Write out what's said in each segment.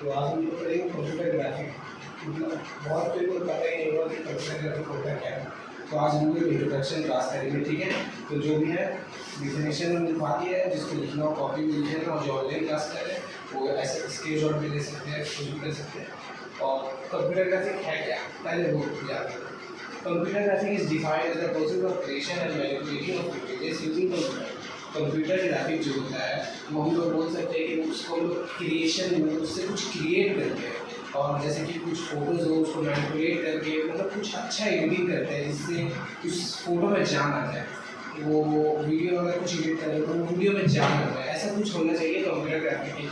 तो आज हम लोग करेंगे कंप्यूटर ग्राफिक। मतलब बहुत कोई को पता ही नहीं होगा कि कंप्यूटर ग्राफिक होता क्या है। तो आज हम लोग इंट्रोडक्शन क्लास करेंगे, ठीक है। तो जो भी है डिफिनेशन में लिखवाती है, जिसको लिखना हो कॉपी में लिख लेना, और जो ऑनलाइन क्लास कर रहे हैं वो ऐसे स्क्रीनशॉट भी ले सकते हैं, कुछ भी कर सकते हैं। और कंप्यूटर ग्राफिक है क्या, पहले वो जानते हैं। Computer graphic is defined as the process of creation and manipulating of images using computer. Computer graphic जो होता है वो हम लोग बोल सकते हैं कि उसको हम लोग क्रिएशन में उससे कुछ क्रिएट करते हैं, और जैसे कि कुछ फोटोज़ हो उसको मैनिपुलेट करके मतलब कुछ अच्छा एडिटिंग करते हैं जिससे उस फोटो में जान आ जाए। वो वीडियो अगर कुछ एडिट करें तो वो वीडियो में जान आ जाए, ऐसा कुछ होना चाहिए कंप्यूटर ग्राफिक में।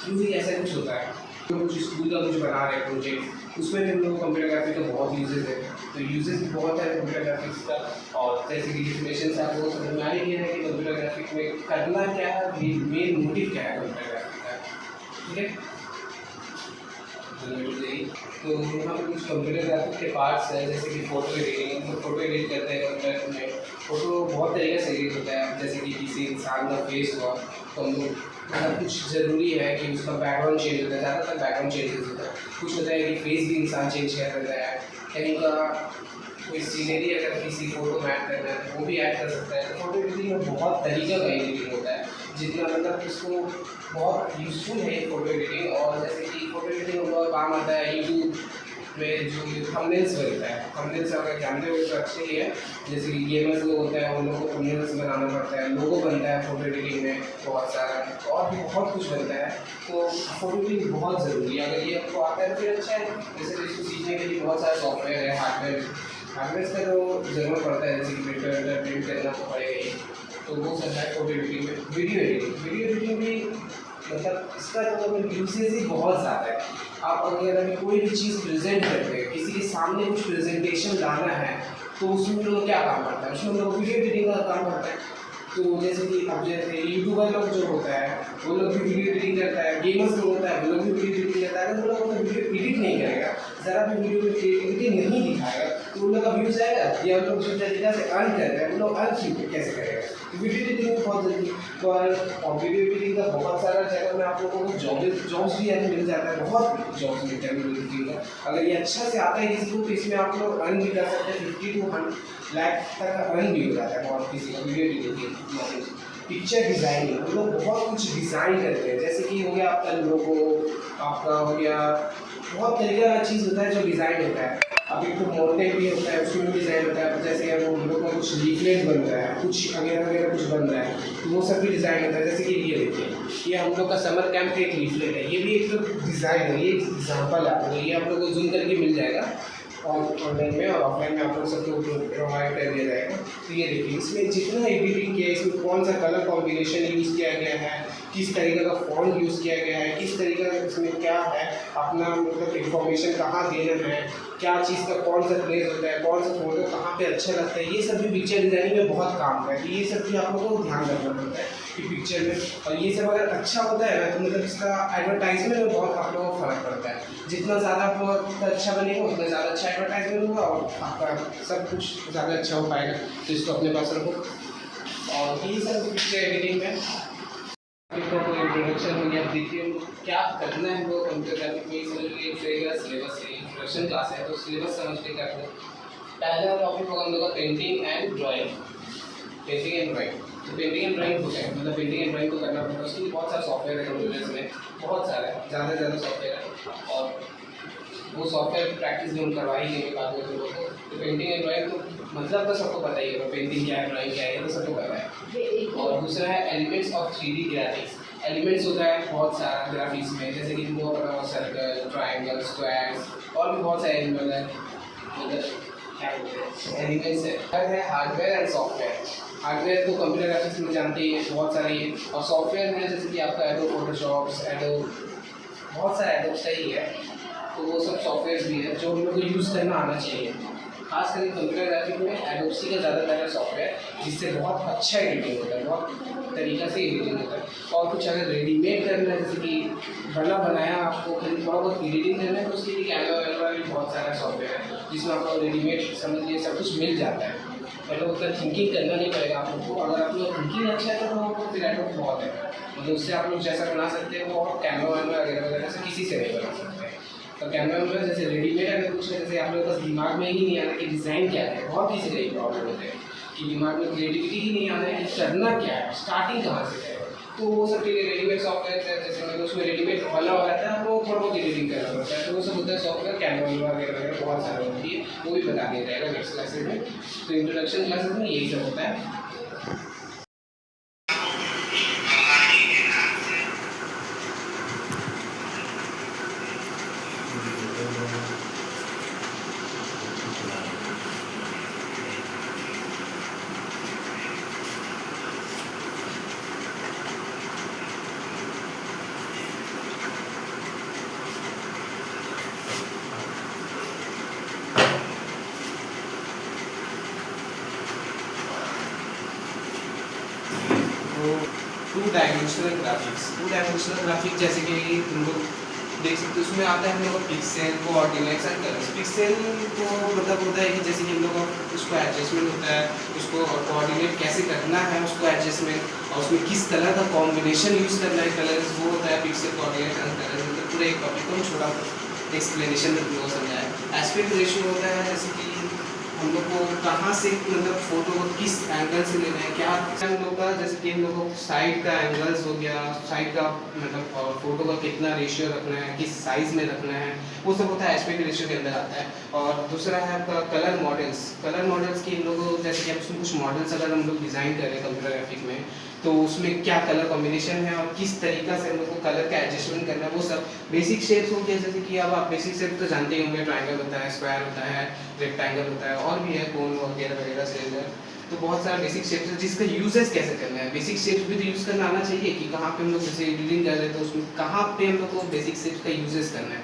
यूजली ऐसा कुछ होता है। तो कुछ स्कूल का कुछ बना रहे हैं प्रोजेक्ट, उसमें भी हम लोग कंप्यूटर ग्राफिक का बहुत यूजेज है। तो यूजेज भी बहुत है कंप्यूटर ग्राफिक्स का। और जैसे कि डिफिनेशन से आपको समझ में आ ही गया है कि कंप्यूटर ग्राफिक में करना क्या है, मेन मोटिव क्या है कंप्यूटर ग्राफिक का, ठीक है। तो यहाँ पर कुछ कंप्यूटर ग्राफिक के पार्ट्स हैं, जैसे कि फोटो एडिटिंग। हम लोग फोटो एडिट करते हैं कंप्यूटर में। फोटो बहुत तरीके से एडिट होता है, जैसे कि किसी इंसान का फेस हुआ तो हम लोग मतलब कुछ ज़रूरी है कि उसका बैकग्राउंड चेंज होता है, ज़्यादातर बैकग्राउंड चेंजेस होता है। कुछ होता है कि फेस भी इंसान चेंज कर देता है, कहीं का कोई सीनरी अगर किसी फोटो में ऐड करना है तो वो भी ऐड कर सकता है। तो फोटो एडिटिंग में बहुत तरीके का एडिटिंग होता है, जितना मतलब इसको बहुत यूज़फुल है फोटो एडिटिंग। और जैसे कि फोटो एडिटिंग में बहुत काम आता है यूट्यूब में, जो थंबनेल्स बनता है। थंबनेल्स अगर जानते हो तो अच्छे ही है, जैसे कि गेमर्स लोग होते हैं उन लोगों को थंबनेल्स बनाना पड़ता है, लोगो बनता है फोटो एडिटिंग में बहुत सारा, और भी बहुत कुछ बनता है। तो फोटो एडिटिंग बहुत ज़रूरी है। अगर ये आपको आता है तो फिर अच्छा है। जैसे कि इसको सीखने के लिए बहुत सारे सॉफ्टवेयर है, हार्डवेयर का तो ज़रूरत पड़ता है, जैसे कि प्रिंट करना तो पड़ेगा ही। तो वो सब है फोटो एडिटिंग में। वीडियो एडिटिंग भी मतलब इसका तो यूसेज ही बहुत ज़्यादा है। आप अगर अभी कोई भी चीज़ प्रेजेंट करते हैं, किसी के सामने कुछ प्रेजेंटेशन लाना है, तो उसमें लोग क्या काम करता है, उसमें लोग वीडियो एडिटिंग का काम करता है। तो जैसे कि अब जैसे यूट्यूबर लोग जो होता है वो लोग भी वीडियो एडिटिंग करता है, गेमर्स लोग होता है वो लोग भी वीडियो एडिटिंग करता है। अगर वो लोग वीडियो एडिट नहीं करेगा, ज़रा भी वीडियो में क्रिएटिविटी नहीं दिखाएगा, तो उन लोग का व्यूज़ आएगा, या उन लोग जिस तरीके से अर्न कर रहे हैं वो लोग अर्न कैसे करेगा। तो वीडियो एडिटिंग बहुत जल्दी तो, और वीडियो एडिटिंग का बहुत सारा जगह में आप लोगों को जॉब्स भी ऐसे मिल जाता है, बहुत जॉब्स मिलते हैं वीडियो एडिटिंग का। अगर ये अच्छा से आता है किसी को तो इसमें आप लोग अर्न भी कर सकते हैं, 50 to 100 लाख तक का अर्न भी हो जाता है बहुत किसी का वीडियो एडिटिंग के। पिक्चर डिज़ाइनिंग, हम लोग बहुत कुछ डिज़ाइन करते हैं, जैसे कि हो गया आपका लोगो, आपका हो गया बहुत तरीके का चीज़ होता है जो डिज़ाइन होता है। अभी तो मोटे भी होता है, उसमें भी डिज़ाइन होता है। जैसे वो हम लोग का कुछ लीफलेट बन रहा है, कुछ वगैरह वगैरह कुछ बन रहा है, तो वो सब भी डिज़ाइन होता है। जैसे कि ये देखिए, ये हम लोग का समर कैंप का एक लीफलेट है, ये भी एक तो डिज़ाइन है, ये एग्जाम्पल है आपको। ये आप लोग को जूम करके मिल जाएगा और ऑनलाइन में और ऑफलाइन में आप लोग सबको प्रोवाइड कर दिया जाएगा। तो ये देखिए, इसमें जितना एडिटिंग किया है, इसमें कौन सा कलर कॉम्बिनेशन यूज़ किया गया है, किस तरीके का फॉन्ट यूज़ किया गया है, किस तरीके का इसमें क्या है अपना मतलब इन्फॉर्मेशन कहाँ देना है, क्या चीज़ का कौन सा प्लेस होता है, कौन सा फोटो कहाँ पे अच्छा लगता है, ये सब भी पिक्चर डिज़ाइनिंग में बहुत काम है। तो ये सब भी आप लोगों को ध्यान रखना पड़ता है कि पिक्चर में, और ये सब अगर अच्छा होता है ना तो मतलब इसका एडवर्टाइजमेंट में बहुत आप लोगों को फ़र्क पड़ता है। जितना ज़्यादा आपका अच्छा बनेगा उतना ज़्यादा अच्छा एडवर्टाइजमेंट होगा और आपका सब कुछ ज़्यादा अच्छा हो पाएगा। तो इसको अपने पास रखो। और यही सब पिक्चर एडिटिंग में कोई इंट्रोडक्शन हो गया। देखिए क्या करना है वो कंप्यूटर ग्राफिक में समझ लीजिए, सिलेबस है, इंट्रोडक्शन क्लास है तो सिलेबस समझ के कर लो। पहला टॉपिक होगा हम लोग का painting and drawing. Painting and drawing, तो पेंटिंग एंड ड्राइंग होता है, मतलब पेंटिंग एंड ड्राइंग को करना पड़ता है। उसके लिए बहुत सारे सॉफ्टवेयर है कंप्यूटर्स में, बहुत सारे ज़्यादा से ज़्यादा सॉफ्टवेयर है, और वो सॉफ्टवेयर प्रैक्टिस भी हम करवा ही देंगे बाद में लोगों को। तो पेंटिंग एंड ड्राइंग तो मतलब तो सबको पता ही है, पेंटिंग क्या है, ड्राइंग क्या है, तो सबको पता है। और दूसरा है elements of 3D graphics. Elements होता है बहुत सारा ग्राफिक्स में, जैसे कि वो अपना सर्कल, ट्राइंगल, स्क्वायर्स और भी बहुत सारे एनिमल है, एलिमेंट्स है। Hardware and software. हार्डवेयर तो कंप्यूटर ग्राफिक्स में जानते ही हैं बहुत सारे हैं, और सॉफ्टवेयर में जैसे कि आपका एडोब फोटोशॉप, एडोब बहुत सारे एडोब सही है। तो वो सब सॉफ्टवेयर भी है जो हम लोग को यूज़ करना आना चाहिए। खास करके कंप्यूटर ग्राफिक में एडोबी का ज़्यादातर है सॉफ्टवेयर, जिससे बहुत अच्छा एडिटिंग होता है, बहुत तरीक़ा से एडिटिंग होता है। और कुछ अगर रेडीमेड करना है, जैसे कि बना बनाया आपको खाली थोड़ा बहुत एडिटिंग करना है, तो उसके लिए कैमरा वैमरा भी बहुत सारा सॉफ्टवेयर है जिसमें आपको रेडीमेड समझ लीजिए सब कुछ मिल जाता है। मतलब उतना थिंकिंग करना नहीं पड़ेगा आप लोग को। अगर आप लोग थिंकिंग अच्छा है तो फिर एडोब बहुत है, मतलब उससे आप लोग जैसा बना सकते हैं वो कैमरा वैमरा वगैरह वगैरह से किसी से नहीं बना सकते। तो कैमरा वैमरा जैसे रेडीमेड अगर कुछ है, जैसे आप लोग के पास दिमाग में ही नहीं आ रहा कि डिज़ाइन क्या है, बहुत इसी का प्रॉब्लम होता है कि दिमाग में क्रिएटिविटी ही नहीं आ रहा है कि करना क्या है, स्टार्टिंग कहाँ से करें। तो वो सब चीज़ें रेडीमेड सॉफ्टवेयर है, जैसे मतलब उसमें रेडीमेड बना हुआ रहता है, आपको थोड़ा बहुत एडिटिंग करना पड़ता है। तो वो सब होता है सॉफ्टवेयर, कैमरा वगैरह वगैरह बहुत सारे होती है, वो भी बता दिया जाएगा नेक्स्ट क्लासेज में। तो इंट्रोडक्शन क्लासेज में यही सब होता है। टू डायमेंशनल ग्राफिक्स जैसे कि तुम लोग देख सकते हो, उसमें आता है हम लोग को pixel, coordinates and colours. Pixel को मतलब होता है कि जैसे कि हम लोग का उसको एडजस्टमेंट होता है, उसको कोऑर्डिनेट कैसे करना है, उसको एडजस्टमेंट, और उसमें किस कलर का कॉम्बिनेशन यूज़ करना है कलर्स, वो होता है पिक्सेल, कोऑर्डिनेट एंड कलर्स। मतलब पूरे एक टॉपिक को छोटा एक्सप्लेनेशन में तुम लोग समझाया। एस्पेक्ट रेशियो होता है जैसे कि हम लोग को कहाँ से मतलब फोटो को किस एंगल से लेना है, क्या हम लोग का जैसे कि हम लोग को साइड का एंगल्स हो गया, साइड का मतलब फोटो का कितना रेशियो रखना है, किस साइज में रखना है, वो सब होता है एस्पेक्ट रेशियो के अंदर आता है। और दूसरा है आपका कलर मॉडल्स की हम लोग जैसे कि उसमें कुछ मॉडल्स अगर हम लोग डिज़ाइन करें कंप्यूटर ग्राफिक में, तो उसमें क्या कलर कॉम्बिनेशन है और किस तरीका से हम लोग को कलर का एडजस्टमेंट करना है, वो सब बेसिक शेप्स हो गया। जैसे कि अब आप बेसिक शेप तो जानते ही होंगे, ट्रायंगल होता है, स्क्वायर होता है, रेक्टेंगल होता है, और भी है कोन वगैरह वगैरह सिलेंडर। तो बहुत सारा बेसिक शेप्स है जिसका यूजेस कैसे करना है। बेसिक शेप्स भी तो यूज़ करना आना चाहिए कि कहाँ पे हम लोग जैसे एडिटिंग कर रहे हैं तो उसमें कहाँ पे हम लोग को बेसिक शेप्स का यूजेस करना है।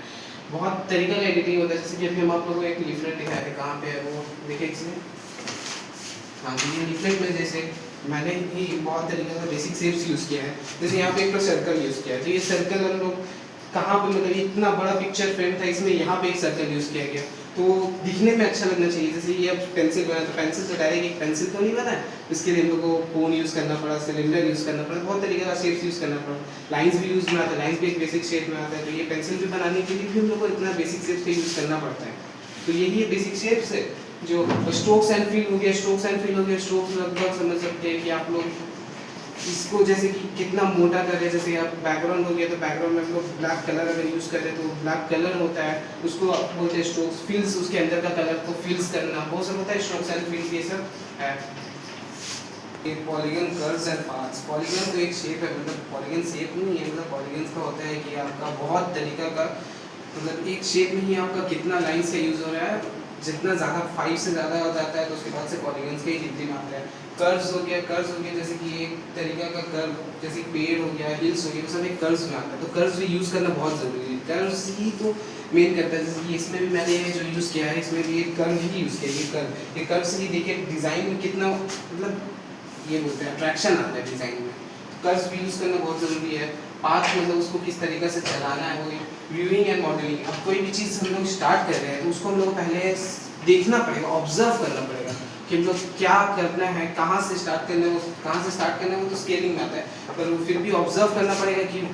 बहुत तरीका का एडिटिंग होता है, जैसे कि अभी हम आप लोगों को एक लिफलेट दिखाए थे, कहाँ पे है वो देखिए इसमें, हाँ जी, ये लिफलेट में जैसे मैंने भी बहुत तरीके का बेसिक शेप्स यूज़ किया है। जैसे यहाँ पे एक सर्कल यूज़ किया है, तो ये सर्कल हम लोग कहाँ पे मतलब इतना बड़ा पिक्चर फ्रेम था, इसमें यहाँ पे एक सर्कल यूज़ किया गया तो दिखने में अच्छा लगना चाहिए। जैसे ये अब पेंसिल बना, तो पेंसिल से डायरेक्ट एक पेंसिल तो नहीं बना है, इसके लिए हम लोग को कोन यूज़ करना पड़ा, सिलेंडर यूज़ करना पड़ा, बहुत तरीके का शेप्स यूज़ करना पड़ा। लाइंस भी यूज़ में आता है, लाइंस भी एक बेसिक शेप में आता है, तो ये पेंसिल भी बनाने के लिए भी हम लोग को इतना बेसिक शेप्स का यूज़ करना पड़ता है। तो यही बेसिक शेप्स है। जो स्ट्रोक्स एंड फील हो गया, स्ट्रोक्स लगभग समझ सकते हैं कि आप लोग इसको जैसे कि कितना मोटा कर रहे हैं। जैसे आप बैकग्राउंड हो गया तो बैकग्राउंड में हम लोग ब्लैक कलर अगर यूज़ कर रहे हैं तो ब्लैक कलर होता है, उसको बोलते हैं स्ट्रोक्स। फिल्स, उसके अंदर का कलर को फिल्स करना, वो सब होता है स्ट्रोक्स एंड फिल्स, ये सब है। एक polygon, curves and paths. Polygon तो एक शेप है, मतलब पॉलीगन शेप नहीं है, मतलब पॉलीगन्स का होता है कि आपका बहुत तरीका का मतलब एक शेप में ही आपका कितना लाइन्स का यूज़ हो रहा है। जितना ज़्यादा 5 से ज़्यादा हो जाता है तो उसके बाद से पॉलीगन्स के ही गिनती में आता है। कर्व्स हो गया जैसे कि एक तरीका का कर्व, जैसे पेड़ हो गया, हिल्स हो गया, वो सब एक कर्व्स में आता है। तो कर्व्स भी यूज़ करना बहुत ज़रूरी है, कर्व्स ही तो मेन करता है। जैसे कि इसमें भी मैंने जो यूज़ किया है, इसमें भी एक कर्व ही यूज़ किया है। ये कर्व से ही देखिए डिज़ाइन में कितना मतलब ये बोलते हैं अट्रैक्शन आता है डिज़ाइन में। कर्व्स भी यूज़ करना बहुत ज़रूरी है। पाथ मतलब उसको किस तरीके से चलाना है, वो व्यूइंग एंड मॉडलिंग। अब कोई भी चीज़ हम लोग स्टार्ट कर रहे हैं तो उसको हम लोग को पहले देखना पड़ेगा, ऑब्जर्व करना पड़ेगा कि हम लोग क्या करना है, कहाँ से स्टार्ट करना है। वो कहाँ से स्टार्ट करना है वो तो स्केलिंग में आता है, पर फिर भी ऑब्जर्व करना पड़ेगा कि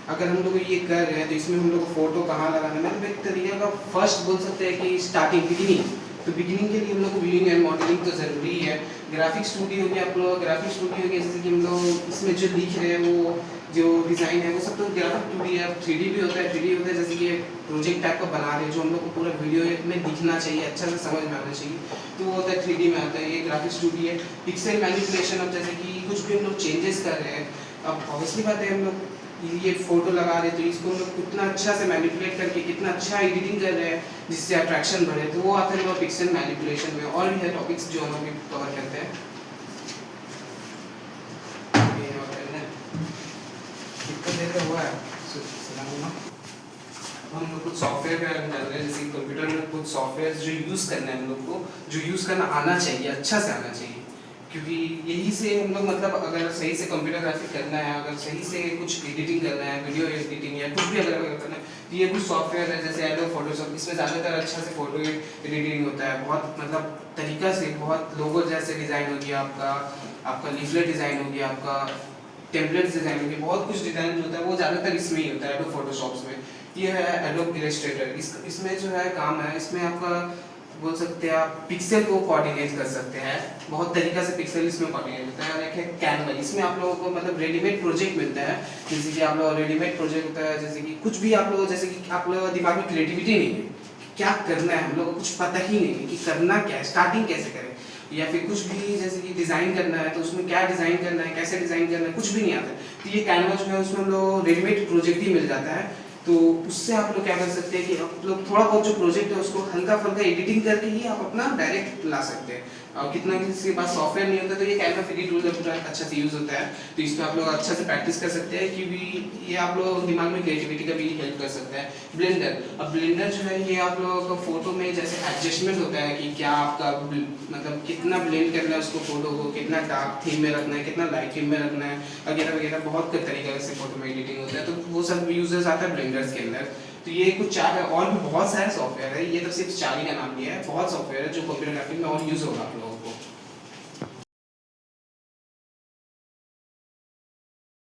अगर हम लोग ये कर रहे हैं तो इसमें हम लोग को फोटो कहाँ लगाना है। मतलब एक तरीके का फर्स्ट बोल सकते हैं कि स्टार्टिंग, बिगिनिंग। तो बिगिनिंग के लिए हम लोग को व्यूइंग एंड मॉडलिंग तो ज़रूरी है। ग्राफिक स्टूडियो हो गया, आप लोग ग्राफिक स्टूडियो के जैसे कि हम लोग इसमें जो लिख रहे हैं वो जो डिज़ाइन है वो सब तो ग्राफिक 2D है। 3D भी होता है, 3D होता है जैसे कि प्रोजेक्ट टाइप का बना रहे हैं जो हम लोग को पूरा वीडियो में दिखना चाहिए, अच्छा से समझ में आना चाहिए, तो वो होता है 3D में आता है। ये ग्राफिक स्टूडियो है। पिक्सेल मैनिपुलेशन, अब जैसे कि कुछ भी हम लोग चेंजेस कर रहे हैं, अब ऑब्वियसली बात है हम लोग ये फोटो लगा रहे तो इसको हम लोग कितना अच्छा से मैनिपुलेट करके कितना अच्छा एडिटिंग कर रहे हैं जिससे अट्रैक्शन बढ़े, तो वो आता है पिक्सेल मैनिपुलेशन में। और भी है टॉपिक्स जो हम लोग कवर करते हैं। दिक्कत देते हुआ है हम लोग कुछ सॉफ्टवेयर कर रहे हैं, जैसे कंप्यूटर में कुछ सॉफ्टवेयर जो यूज़ करना है हम लोग को, जो यूज़ करना आना चाहिए, अच्छा से आना चाहिए। क्योंकि यही से हम लोग मतलब अगर सही से कंप्यूटर ग्राफिक करना है, अगर सही से कुछ एडिटिंग करना है, वीडियो एडिटिंग या कुछ भी अगर करना है, तो ये कुछ सॉफ्टवेयर है जैसे एडोब फोटोशॉप, इसमें ज़्यादातर अच्छा से फोटो एडिटिंग होता है, बहुत मतलब तरीका से, बहुत लोगो जैसे डिज़ाइन हो गया आपका, आपका लीफलेट डिज़ाइन हो गया, आपका टेम्पलेट्स डिज़ाइन हो गया, बहुत कुछ डिज़ाइन जो होता है वो ज़्यादातर इसमें ही होता है, एडोब फोटोशॉप्स में। ये है एडोब इलस्ट्रेटर, इसमें जो है काम है, इसमें आपका बोल सकते हैं आप पिक्सल को कोऑर्डिनेट कर सकते हैं, बहुत तरीका से पिक्सल इसमें कोऑर्डिनेट होता है। और एक है कैनवा, इसमें आप लोगों को मतलब रेडीमेड प्रोजेक्ट मिलता है, जैसे कि आप लोग रेडीमेड प्रोजेक्ट होता है, जैसे कि कुछ भी आप लोग, जैसे कि आप लोगों के दिमाग में क्रिएटिविटी नहीं है, क्या करना है, हम लोग को कुछ पता ही नहीं है कि करना क्या है, स्टार्टिंग कैसे करें, या फिर कुछ भी जैसे कि डिज़ाइन करना है तो उसमें क्या डिज़ाइन करना है, कैसे डिज़ाइन करना है, कुछ भी नहीं आता। तो ये कैनवा जो है उसमें हम लोग रेडीमेड प्रोजेक्ट ही मिल जाता है, तो उससे आप लोग क्या कर सकते हैं कि आप लोग थोड़ा बहुत जो प्रोजेक्ट है उसको हल्का फुल्का एडिटिंग करके ही आप अपना डायरेक्ट ला सकते हैं। और कितना किसी के पास सॉफ्टवेयर नहीं होता तो ये कैनवा फ्री टूल का पूरा अच्छा से यूज़ होता है, तो इस पर आप लोग अच्छा से प्रैक्टिस कर सकते हैं, क्योंकि ये आप लोग दिमाग में क्रिएटिविटी का भी हेल्प कर सकता है। ब्लेंडर, अब ब्लेंडर जो है ये आप लोगों को फोटो में जैसे एडजस्टमेंट होता है कि क्या आपका मतलब कितना ब्लेंड करना है उसको, फोटो को कितना डार्क थीम में रखना है, कितना लाइट थीम में रखना है वगैरह वगैरह, बहुत तरीके से फोटो में एडिटिंग होता है, तो वो सब यूजर्स आता है ब्लेंडर्स के अंदर। तो ये कुछ 4 है, और भी बहुत सारे सॉफ्टवेयर है, ये तो सिर्फ 4 ही का नाम लिया है, बहुत सॉफ्टवेयर है जो कंप्यूटर ग्राफिक में और यूज़ होगा आप लोगों को।